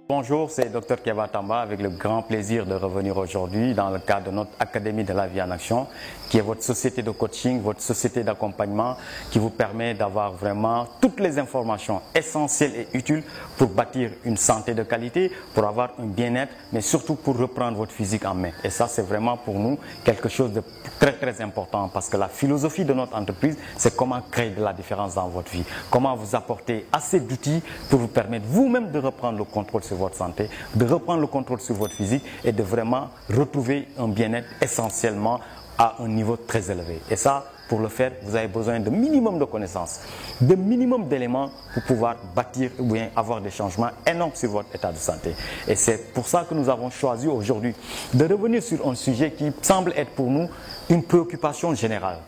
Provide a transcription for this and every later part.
Bonjour, c'est Dr Keba Tamba avec le grand plaisir de revenir aujourd'hui dans le cadre de notre Académie de la vie en action, qui est votre société de coaching, votre société d'accompagnement qui vous permet d'avoir vraiment toutes les informations essentielles et utiles pour bâtir une santé de qualité, pour avoir un bien-être, mais surtout pour reprendre votre physique en main. Et ça, c'est vraiment pour nous quelque chose de très important parce que la philosophie de notre entreprise, c'est comment créer de la différence dans votre vie, comment vous apporter assez d'outils pour vous permettre vous-même de reprendre le contrôle sur votre santé, de reprendre le contrôle sur votre physique et de vraiment retrouver un bien-être essentiellement à un niveau très élevé. Et ça, pour le faire, vous avez besoin de minimum de connaissances, de minimum d'éléments pour pouvoir bâtir ou bien avoir des changements énormes sur votre état de santé. Et c'est pour ça que nous avons choisi aujourd'hui de revenir sur un sujet qui semble être pour nous une préoccupation générale.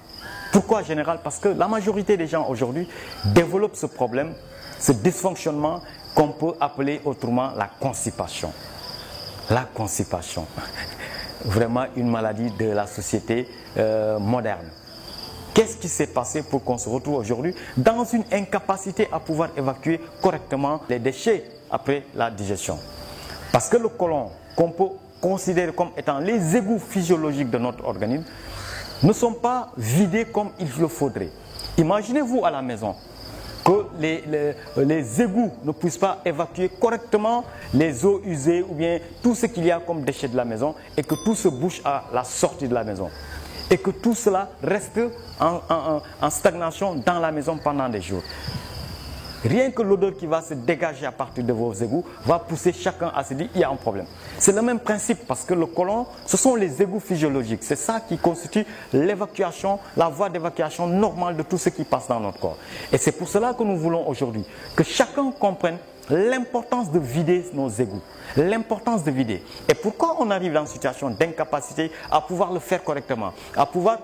Pourquoi générale? Parce que la majorité des gens aujourd'hui développent ce problème, ce dysfonctionnement qu'on peut appeler autrement la constipation. La constipation, vraiment une maladie de la société moderne. Qu'est-ce qui s'est passé pour qu'on se retrouve aujourd'hui dans une incapacité à pouvoir évacuer correctement les déchets après la digestion? Parce que le côlon, qu'on peut considérer comme étant les égouts physiologiques de notre organisme, ne sont pas vidés comme il le faudrait. Imaginez-vous à la maison que les égouts ne puissent pas évacuer correctement les eaux usées ou bien tout ce qu'il y a comme déchets de la maison et que tout se bouche à la sortie de la maison. Et que tout cela reste en stagnation dans la maison pendant des jours. Rien que l'odeur qui va se dégager à partir de vos égouts va pousser chacun à se dire qu'il y a un problème. C'est le même principe parce que le côlon, ce sont les égouts physiologiques. C'est ça qui constitue l'évacuation, la voie d'évacuation normale de tout ce qui passe dans notre corps. Et c'est pour cela que nous voulons aujourd'hui que chacun comprenne l'importance de vider nos égouts. L'importance de vider. Et pourquoi on arrive dans une situation d'incapacité à pouvoir le faire correctement, à pouvoir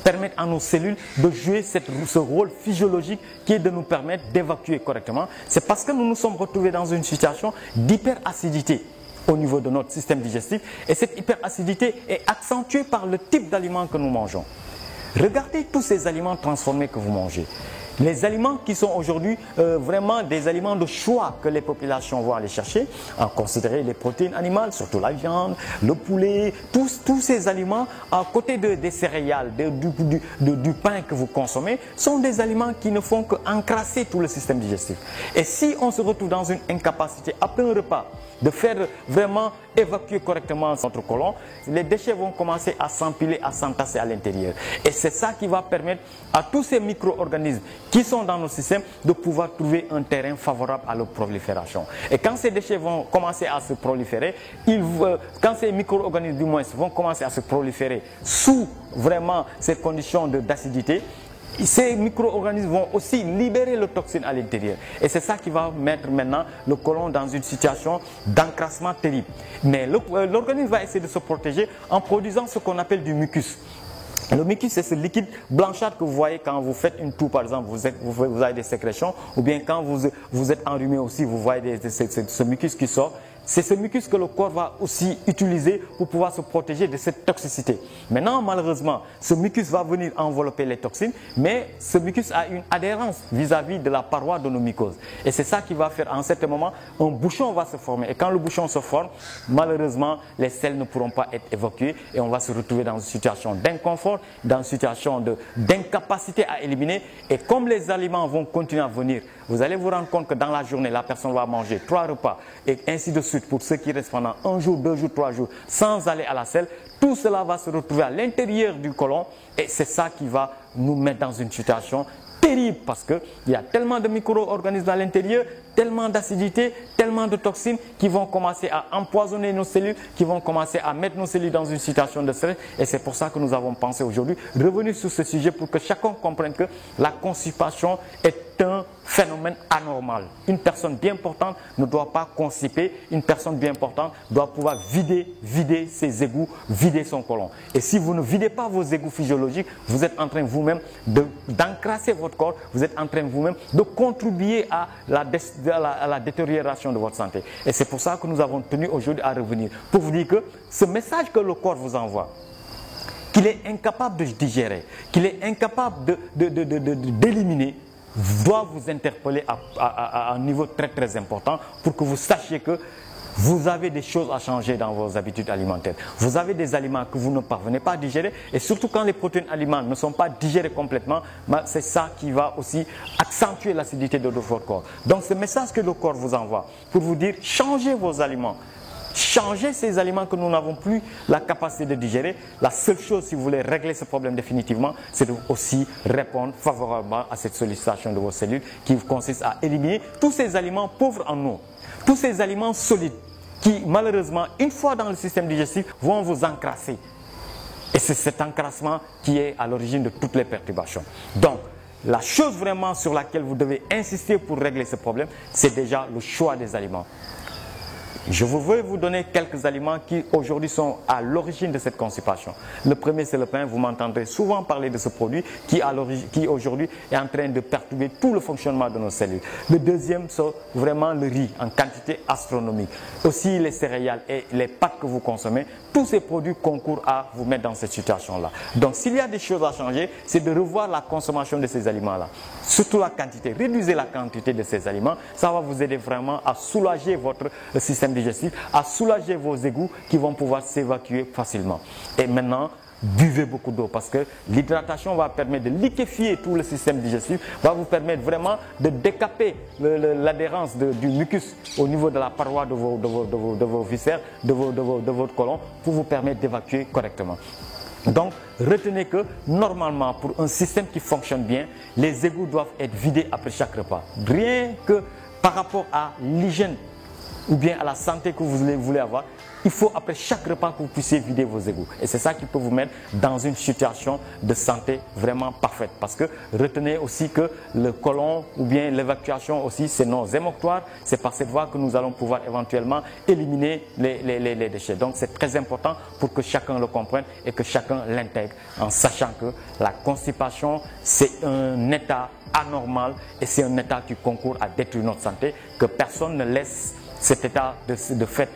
permettre à nos cellules de jouer ce rôle physiologique qui est de nous permettre d'évacuer correctement. C'est parce que nous nous sommes retrouvés dans une situation d'hyperacidité au niveau de notre système digestif et cette hyperacidité est accentuée par le type d'aliments que nous mangeons. Regardez tous ces aliments transformés que vous mangez. Les aliments qui sont aujourd'hui vraiment des aliments de choix que les populations vont aller chercher, à considérer les protéines animales, surtout la viande, le poulet, tous ces aliments à côté des céréales, du pain que vous consommez, sont des aliments qui ne font qu'encrasser tout le système digestif. Et si on se retrouve dans une incapacité après un repas de faire vraiment évacuer correctement notre côlon, les déchets vont commencer à s'empiler, à s'entasser à l'intérieur. Et c'est ça qui va permettre à tous ces micro-organismes qui sont dans nos systèmes de pouvoir trouver un terrain favorable à leur prolifération. Et quand ces déchets vont commencer à se proliférer, quand ces micro-organismes du moins vont commencer à se proliférer sous vraiment ces conditions d'acidité, ces micro-organismes vont aussi libérer le toxine à l'intérieur. Et c'est ça qui va mettre maintenant le côlon dans une situation d'encrassement terrible. Mais l'organisme va essayer de se protéger en produisant ce qu'on appelle du mucus. Le mucus, c'est ce liquide blanchâtre que vous voyez quand vous faites une toux, par exemple, vous avez des sécrétions, ou bien quand vous êtes enrhumé aussi, vous voyez ce mucus qui sort. C'est ce mucus que le corps va aussi utiliser pour pouvoir se protéger de cette toxicité. Maintenant, malheureusement, ce mucus va venir envelopper les toxines, mais ce mucus a une adhérence vis-à-vis de la paroi de nos mycoses. Et c'est ça qui va faire, en certain moment, un bouchon va se former. Et quand le bouchon se forme, malheureusement, les selles ne pourront pas être évacuées et on va se retrouver dans une situation d'inconfort, dans une situation d'incapacité à éliminer. Et comme les aliments vont continuer à venir, vous allez vous rendre compte que dans la journée, la personne va manger 3 repas et ainsi de suite pour ceux qui restent pendant 1 jour, 2 jours, 3 jours sans aller à la selle. Tout cela va se retrouver à l'intérieur du côlon et c'est ça qui va nous mettre dans une situation terrible parce qu'il y a tellement de micro-organismes à l'intérieur, tellement d'acidité, tellement de toxines qui vont commencer à empoisonner nos cellules, qui vont commencer à mettre nos cellules dans une situation de stress. Et c'est pour ça que nous avons pensé aujourd'hui revenir sur ce sujet pour que chacun comprenne que la constipation est un phénomène anormal. Une personne bien portante ne doit pas constiper. Une personne bien portante doit pouvoir vider ses égouts, vider son côlon. Et si vous ne videz pas vos égouts physiologiques, vous êtes en train vous-même d'encrasser votre corps, vous êtes en train vous-même de contribuer à la détérioration de votre santé. Et c'est pour ça que nous avons tenu aujourd'hui à revenir, pour vous dire que ce message que le corps vous envoie, qu'il est incapable de digérer, qu'il est incapable d'éliminer, doit vous interpeller à un niveau très très important pour que vous sachiez que vous avez des choses à changer dans vos habitudes alimentaires. Vous avez des aliments que vous ne parvenez pas à digérer et surtout quand les protéines alimentaires ne sont pas digérées complètement, c'est ça qui va aussi accentuer l'acidité de votre corps. Donc ce message que le corps vous envoie pour vous dire changez vos aliments. Changez ces aliments que nous n'avons plus la capacité de digérer. La seule chose, si vous voulez régler ce problème définitivement, c'est de aussi répondre favorablement à cette sollicitation de vos cellules qui consiste à éliminer tous ces aliments pauvres en eau, tous ces aliments solides qui, malheureusement, une fois dans le système digestif, vont vous encrasser. Et c'est cet encrassement qui est à l'origine de toutes les perturbations. Donc, la chose vraiment sur laquelle vous devez insister pour régler ce problème, c'est déjà le choix des aliments. Je veux vous donner quelques aliments qui aujourd'hui sont à l'origine de cette constipation. Le premier, c'est le pain. Vous m'entendrez souvent parler de ce produit qui aujourd'hui est en train de perturber tout le fonctionnement de nos cellules. Le deuxième, c'est vraiment le riz en quantité astronomique. Aussi les céréales et les pâtes que vous consommez, tous ces produits concourent à vous mettre dans cette situation-là. Donc s'il y a des choses à changer, c'est de revoir la consommation de ces aliments-là. Surtout la quantité. Réduisez la quantité de ces aliments. Ça va vous aider vraiment à soulager votre système digestif, à soulager vos égouts qui vont pouvoir s'évacuer facilement. Et maintenant, buvez beaucoup d'eau parce que l'hydratation va permettre de liquéfier tout le système digestif, va vous permettre vraiment de décaper l'adhérence du mucus au niveau de la paroi de vos viscères, de votre côlon, pour vous permettre d'évacuer correctement. Donc, retenez que normalement, pour un système qui fonctionne bien, les égouts doivent être vidés après chaque repas. Rien que par rapport à l'hygiène ou bien à la santé que vous voulez avoir, il faut après chaque repas que vous puissiez vider vos égouts. Et c'est ça qui peut vous mettre dans une situation de santé vraiment parfaite. Parce que retenez aussi que le côlon ou bien l'évacuation aussi, c'est nos émoctoires. C'est par cette voie que nous allons pouvoir éventuellement éliminer les déchets. Donc c'est très important pour que chacun le comprenne et que chacun l'intègre en sachant que la constipation, c'est un état anormal et c'est un état qui concourt à détruire notre santé, que personne ne laisse cet état de fait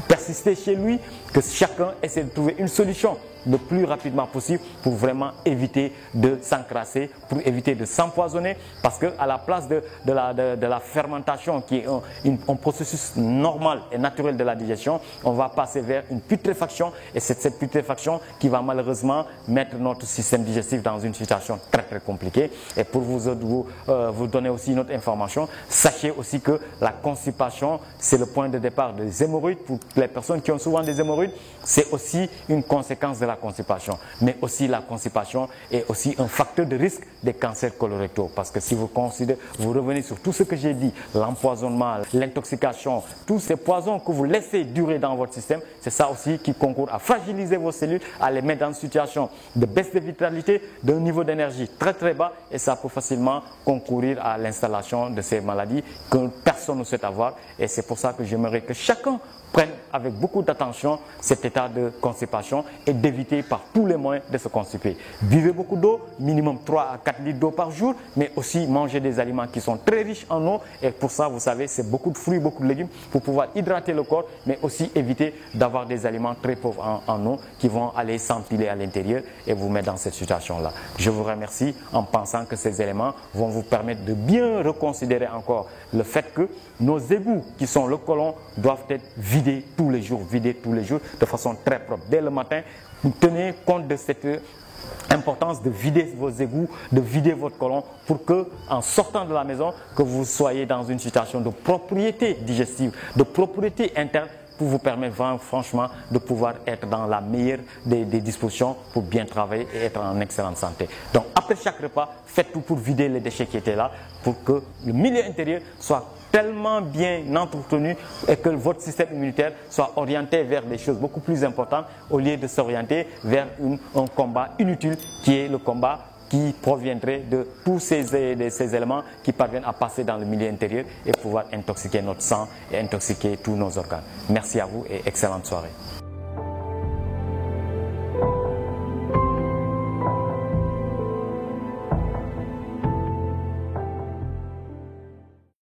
persister chez lui, que chacun essaie de trouver une solution le plus rapidement possible pour vraiment éviter de s'encrasser, pour éviter de s'empoisonner, parce qu'à la place de la fermentation qui est un processus normal et naturel de la digestion, on va passer vers une putréfaction et c'est cette putréfaction qui va malheureusement mettre notre système digestif dans une situation très très compliquée. Et pour vous donner aussi une autre information, sachez aussi que la constipation, c'est le point de départ des hémorroïdes. Pour les personnes qui ont souvent des hémorroïdes, c'est aussi une conséquence de la constipation. Mais aussi la constipation est aussi un facteur de risque des cancers colorectaux. Parce que si vous revenez sur tout ce que j'ai dit, l'empoisonnement, l'intoxication, tous ces poisons que vous laissez durer dans votre système, c'est ça aussi qui concourt à fragiliser vos cellules, à les mettre dans une situation de baisse de vitalité, d'un niveau d'énergie très très bas, et ça peut facilement concourir à l'installation de ces maladies que personne ne souhaite avoir. Et c'est pour ça que j'aimerais que chacun prenne avec beaucoup d'attention cet état de constipation et d'éviter par tous les moyens de se constiper. Buvez beaucoup d'eau, minimum 3 à 4 litres d'eau par jour, mais aussi mangez des aliments qui sont très riches en eau. Et pour ça, vous savez, c'est beaucoup de fruits, beaucoup de légumes pour pouvoir hydrater le corps, mais aussi éviter d'avoir des aliments très pauvres en eau qui vont aller s'empiler à l'intérieur et vous mettre dans cette situation-là. Je vous remercie en pensant que ces éléments vont vous permettre de bien reconsidérer encore le fait que nos égouts qui sont le côlon doivent être vidés tous les jours de façon très propre. Dès le matin, tenez compte de cette importance de vider vos égouts, de vider votre côlon pour que, en sortant de la maison, que vous soyez dans une situation de propriété digestive, de propriété interne, pour vous permettre franchement de pouvoir être dans la meilleure des dispositions pour bien travailler et être en excellente santé. Donc après chaque repas, faites tout pour vider les déchets qui étaient là, pour que le milieu intérieur soit tellement bien entretenu et que votre système immunitaire soit orienté vers des choses beaucoup plus importantes au lieu de s'orienter vers un combat inutile qui est le combat qui proviendrait de tous ces éléments qui parviennent à passer dans le milieu intérieur et pouvoir intoxiquer notre sang et intoxiquer tous nos organes. Merci à vous et excellente soirée.